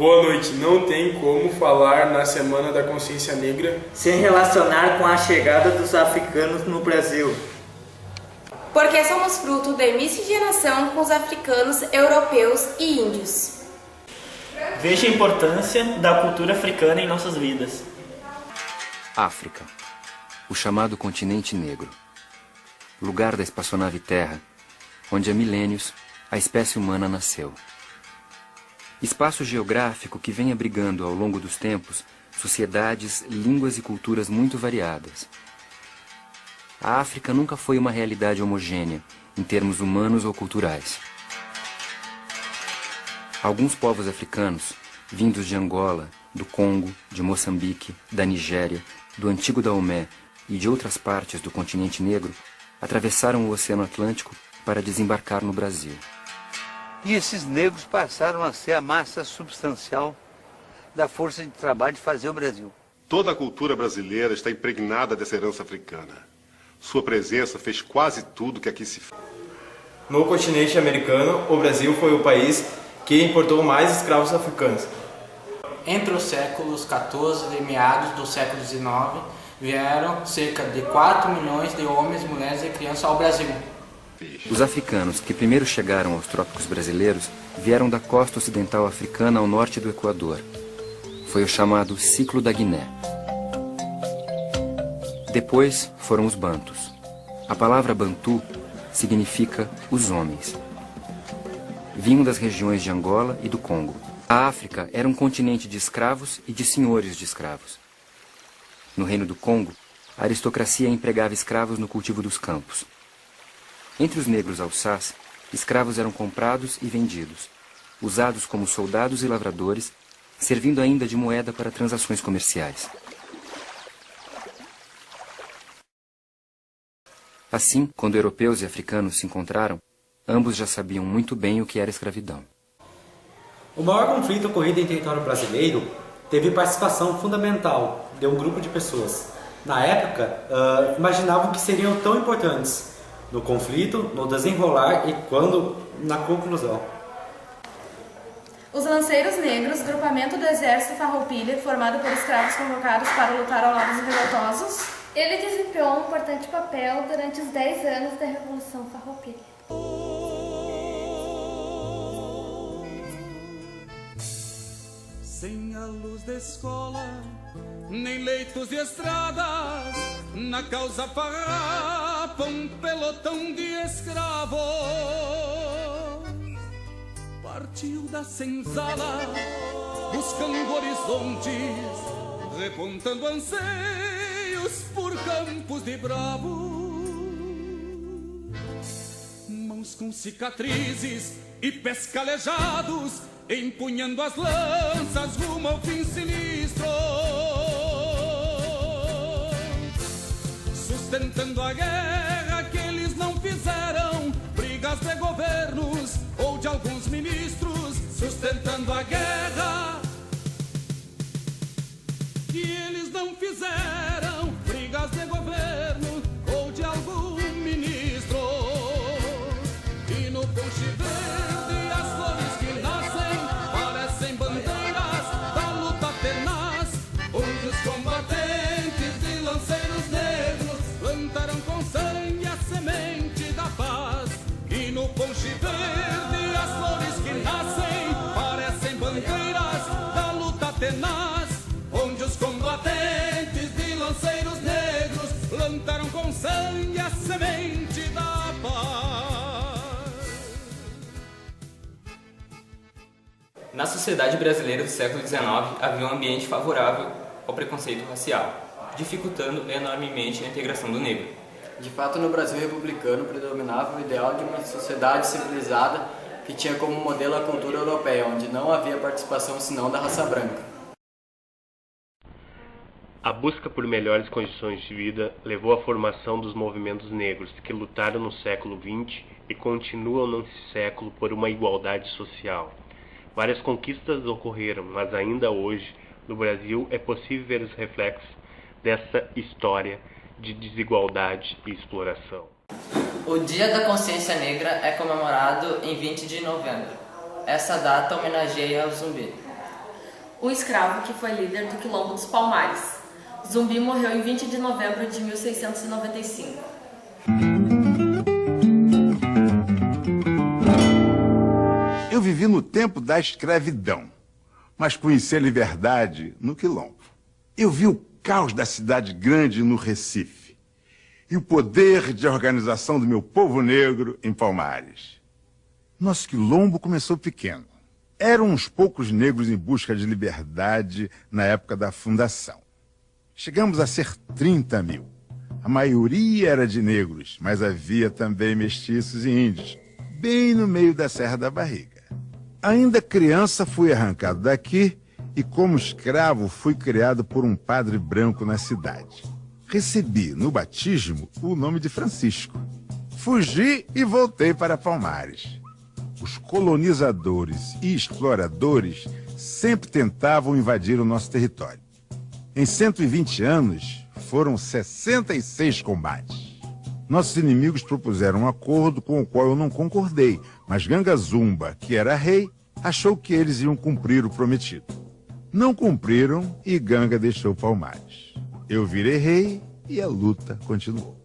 Boa noite. Não tem como falar na Semana da Consciência Negra sem relacionar com a chegada dos africanos no Brasil. Porque somos fruto da miscigenação com os africanos, europeus e índios. Veja a importância da cultura africana em nossas vidas. África, o chamado continente negro. Lugar da espaçonave Terra, onde há milênios a espécie humana nasceu. Espaço geográfico que vem abrigando ao longo dos tempos sociedades, línguas e culturas muito variadas. A África nunca foi uma realidade homogênea, em termos humanos ou culturais. Alguns povos africanos, vindos de Angola, do Congo, de Moçambique, da Nigéria, do Antigo Daomé e de outras partes do continente negro, atravessaram o Oceano Atlântico para desembarcar no Brasil. E esses negros passaram a ser a massa substancial da força de trabalho de fazer o Brasil. Toda a cultura brasileira está impregnada dessa herança africana. Sua presença fez quase tudo que aqui se fez. No continente americano, o Brasil foi o país que importou mais escravos africanos. Entre os séculos XIV e meados do século XIX, vieram cerca de 4 milhões de homens, mulheres e crianças ao Brasil. Os africanos que primeiro chegaram aos trópicos brasileiros vieram da costa ocidental africana ao norte do Equador. Foi o chamado Ciclo da Guiné. Depois foram os bantus. A palavra bantu significa os homens. Vinham das regiões de Angola e do Congo. A África era um continente de escravos e de senhores de escravos. No Reino do Congo, a aristocracia empregava escravos no cultivo dos campos. Entre os negros alçás, escravos eram comprados e vendidos, usados como soldados e lavradores, servindo ainda de moeda para transações comerciais. Assim, quando europeus e africanos se encontraram, ambos já sabiam muito bem o que era escravidão. O maior conflito ocorrido em território brasileiro teve participação fundamental de um grupo de pessoas. Na época, imaginavam que seriam tão importantes no conflito, no desenrolar e quando na conclusão. Os Lanceiros Negros, grupamento do exército Farroupilha, formado por escravos convocados para lutar ao lado dos revoltosos. Ele desempenhou um importante papel durante os 10 anos da Revolução Farroupilha. Sem a luz da escola, nem leitos e estradas, na causa farrapa um pelotão de escravos. Partiu da senzala, buscando horizontes, repontando anseios por campos de bravos. Mãos com cicatrizes e pés calejados, empunhando as lanças rumo ao fim sinistro, sustentando a guerra que eles não fizeram, brigas de governos ou de alguns ministros, sustentando a guerra que eles não fizeram, brigas de governo ou de algum ministro. E no ponche verde as flores que nascem parecem bandeiras da luta tenaz, onde os combatentes e lanceiros negros plantaram com sangue a semente da paz. E no ponche verde as flores que nascem parecem bandeiras da luta tenaz, onde os combatentes e lanceiros negros plantaram com sangue a semente da paz. Na sociedade brasileira do século XIX havia um ambiente favorável ao preconceito racial, dificultando enormemente a integração do negro. De fato, no Brasil republicano predominava o ideal de uma sociedade civilizada que tinha como modelo a cultura europeia, onde não havia participação senão da raça branca. A busca por melhores condições de vida levou à formação dos movimentos negros que lutaram no século XX e continuam nesse século por uma igualdade social. Várias conquistas ocorreram, mas ainda hoje, no Brasil, é possível ver os reflexos dessa história de desigualdade e exploração. O Dia da Consciência Negra é comemorado em 20 de novembro. Essa data homenageia o Zumbi. o escravo que foi líder do Quilombo dos Palmares. Zumbi morreu em 20 de novembro de 1695. Eu vivi no tempo da escravidão, mas conheci a liberdade no Quilombo. Eu vi o caos da cidade grande no Recife e o poder de organização do meu povo negro em Palmares. Nosso Quilombo começou pequeno. Eram uns poucos negros em busca de liberdade na época da fundação. Chegamos a ser 30 mil. A maioria era de negros, mas havia também mestiços e índios, bem no meio da Serra da Barriga. Ainda criança fui arrancado daqui e, como escravo, fui criado por um padre branco na cidade. Recebi, no batismo, o nome de Francisco. Fugi e voltei para Palmares. Os colonizadores e exploradores sempre tentavam invadir o nosso território. Em 120 anos, foram 66 combates. Nossos inimigos propuseram um acordo com o qual eu não concordei, mas Ganga Zumba, que era rei, achou que eles iam cumprir o prometido. Não cumpriram e Ganga deixou Palmares. Eu virei rei e a luta continuou.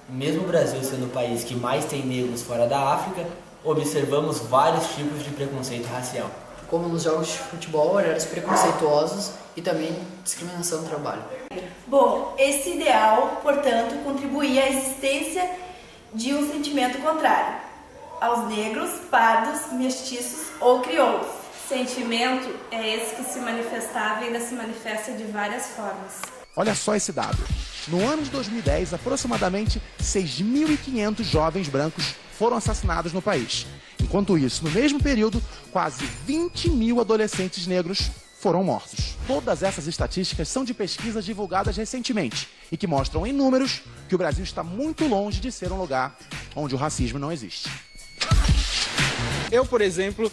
Mesmo o Brasil sendo o país que mais tem negros fora da África, observamos vários tipos de preconceito racial. Como nos jogos de futebol, horários preconceituosos e também discriminação no trabalho. Bom, esse ideal, portanto, contribuía à existência de um sentimento contrário aos negros, pardos, mestiços ou crioulos. Sentimento é esse que se manifestava e ainda se manifesta de várias formas. Olha só esse dado. No ano de 2010, aproximadamente 6.500 jovens brancos foram assassinados no país. Enquanto isso, no mesmo período, quase 20 mil adolescentes negros foram mortos. Todas essas estatísticas são de pesquisas divulgadas recentemente e que mostram em números que o Brasil está muito longe de ser um lugar onde o racismo não existe. Eu, por exemplo,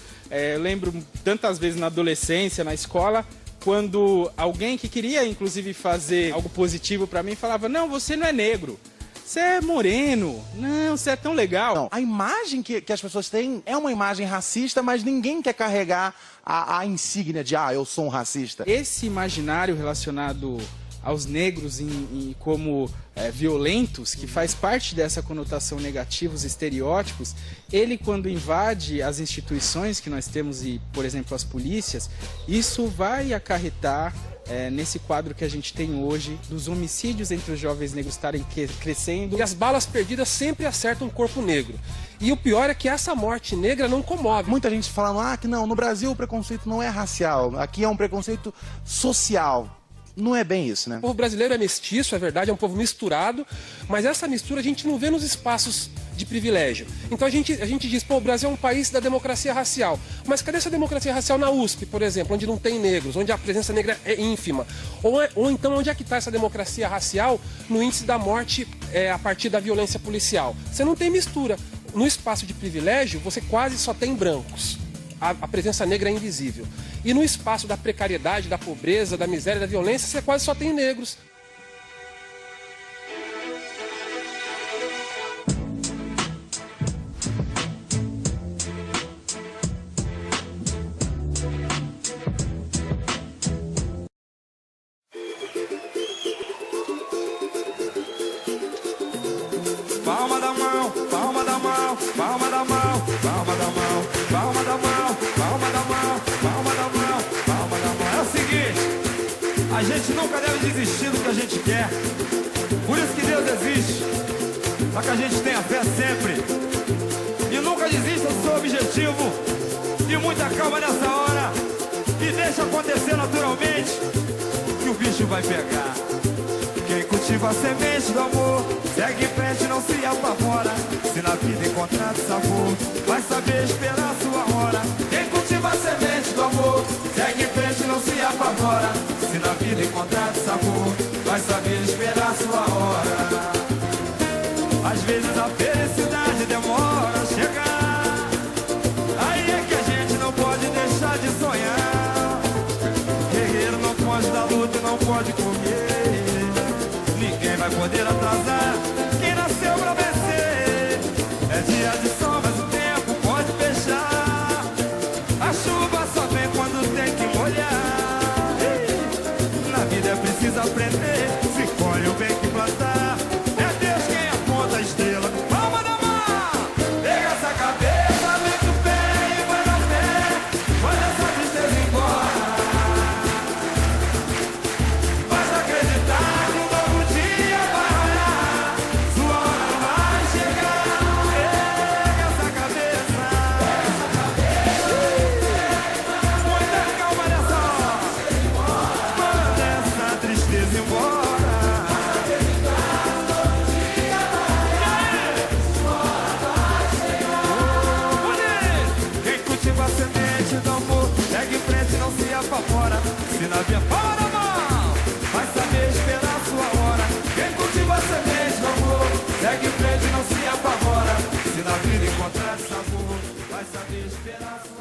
lembro tantas vezes na adolescência, na escola, quando alguém que queria, inclusive, fazer algo positivo para mim, falava, não, você não é negro, você é moreno, não, você é tão legal. Não, a imagem que as pessoas têm é uma imagem racista, mas ninguém quer carregar a insígnia de, eu sou um racista. Esse imaginário relacionado aos negros como violentos, que faz parte dessa conotação negativa, os estereótipos, ele quando invade as instituições que nós temos, e por exemplo as polícias, isso vai acarretar nesse quadro que a gente tem hoje, dos homicídios entre os jovens negros estarem crescendo. E as balas perdidas sempre acertam o corpo negro. E o pior é que essa morte negra não comove. Muita gente falando que não, no Brasil o preconceito não é racial, aqui é um preconceito social. Não é bem isso, né? O povo brasileiro é mestiço, é verdade, é um povo misturado, mas essa mistura a gente não vê nos espaços de privilégio. Então a gente diz, o Brasil é um país da democracia racial. Mas cadê essa democracia racial na USP, por exemplo, onde não tem negros, onde a presença negra é ínfima? Ou então onde é que está essa democracia racial no índice da morte a partir da violência policial? Você não tem mistura. No espaço de privilégio, você quase só tem brancos. A presença negra é invisível. E no espaço da precariedade, da pobreza, da miséria, da violência, você quase só tem negros. desistir do que a gente quer. Por isso que Deus existe, para que a gente tenha fé sempre. E nunca desista do seu objetivo. E muita calma nessa hora. E deixa acontecer naturalmente, que o bicho vai pegar. Quem cultiva a semente do amor segue em frente, não se apavora. Se na vida encontrar sabor, vai saber esperar a sua hora. Quem cultiva a semente do amor segue em frente, não se apavora. Se na vida encontrar sabor, vai saber esperar a sua hora. Às vezes a felicidade demora a chegar. Aí é que a gente não pode deixar de sonhar. Guerreiro não pode dar luta e não pode comer. Ninguém vai poder atrasar quem nasceu pra vencer. É dia de sol, mas o tempo pode fechar. A chuva só vem quando tem que molhar. Na vida é preciso aprender. Se colhe o bem que plantar. É Deus quem aponta a estrela. Palma da mão! Pega essa cabeça, mete o pé e vai na fé. Manda essa tristeza embora. Basta acreditar que um novo dia vai raiar. Sua hora vai chegar. Pega essa cabeça. Muita calma nessa hora. Manda essa tristeza embora. Quem cultiva a semente do amor segue em frente, não se apavora. Se na via para a mão, vai saber esperar a sua hora. Quem cultiva a semente do amor segue em frente, não se apavora. Se na vida encontrar sabor, vai saber esperar a sua hora.